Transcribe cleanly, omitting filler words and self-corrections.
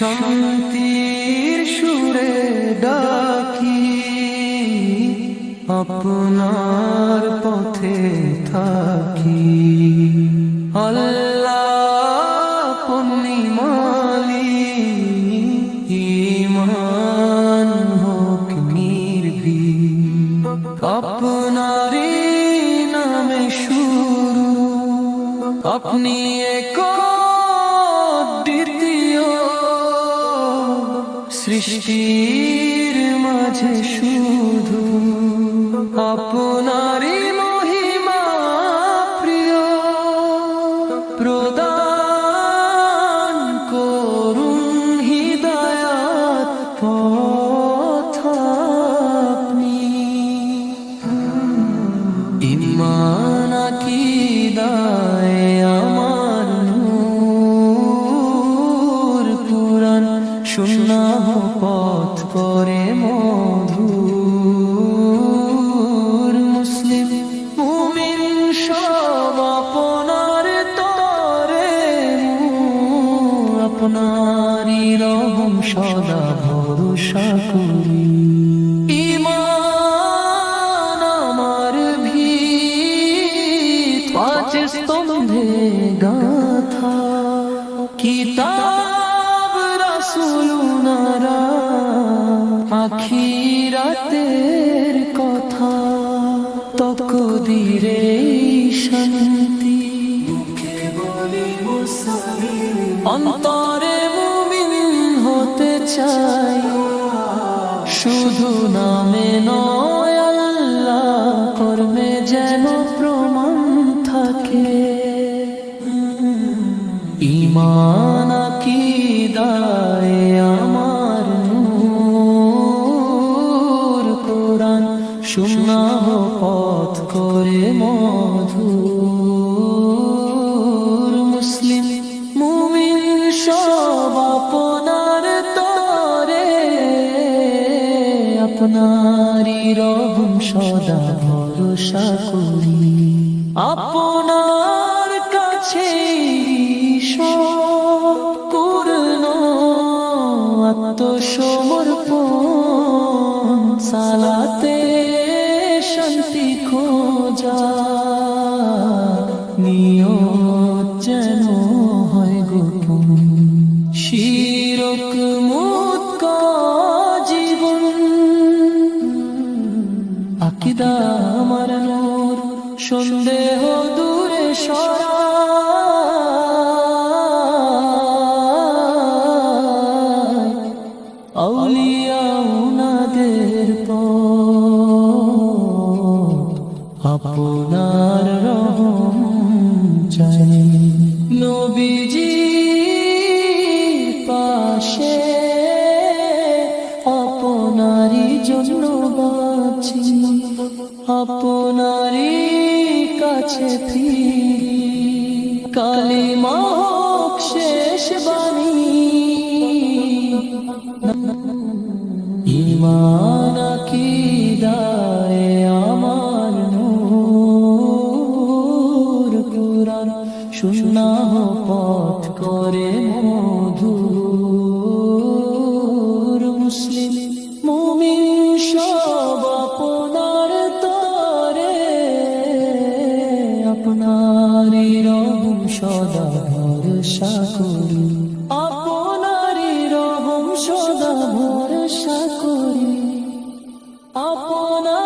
শান্তির সুরে ডাকি, আপনার পথে থাকি। আল্লাহ আপনি মালিক, ঈমান হোক নির্ভীক। আপনারই নামে শুরু, আপনি এক দ্বিতীয়, সৃষ্টির মাঝে শুধু আপনারই মহিমা প্রিয়। প্রদান করুন হিদায়াত পথ আপনি। ঈমান আকীদায় আমার নূর, কুরআন সুন্নাহ পথ করে মধুর। মুসলিম মুমিন সব আপনার তরে, আপনারই রহম সদা ভরসা করি। ঈমান আমার ভিত, পাঁচ স্তম্ভে গাথা। কিতাব রাসূল উনারা, আখিরাতের কথা। তকদীরে শান্তি, মুখে বলি মুসলিম, অন্তরে মুমিন হতে চাই। শুধু নামে নয় আল্লাহ, কর্মে যেন প্রমাণ থাকে। ঈমান আকীদায় আমার নূর, কুরআন সুন্নাহ পথ করে মধুর। মুসলিম মুমিন সব আপনার তরে, আপনারই রহম সদা ভরসা করি। আপনার কাছে পূর্ণ আত্মসমর্পণ, সালাতে শান্তি খোঁজা। নিয়ত যেন হয় গোপন, শিরক মুক্ত জীবন। আকীদা আমার নূর, সন্দেহ দূরে সরা। আউলিয়া উনাদের পথ, আপনার রহম চাই। নবীজি পাশে, আপনারই জন্য বাঁচি। আপনারই কাছে ফিরি, কালিমা হোক শেষ বাণী। ঈমান আকীদায় আমার নূর, কুরআন সুন্নাহ পথ করে মধুর। মুসলিম মুমিন সব আপনার তরে, আপনারই রহম সদা ভরসা করি। আপনারই রহম সদা ভরসা করি। আপনার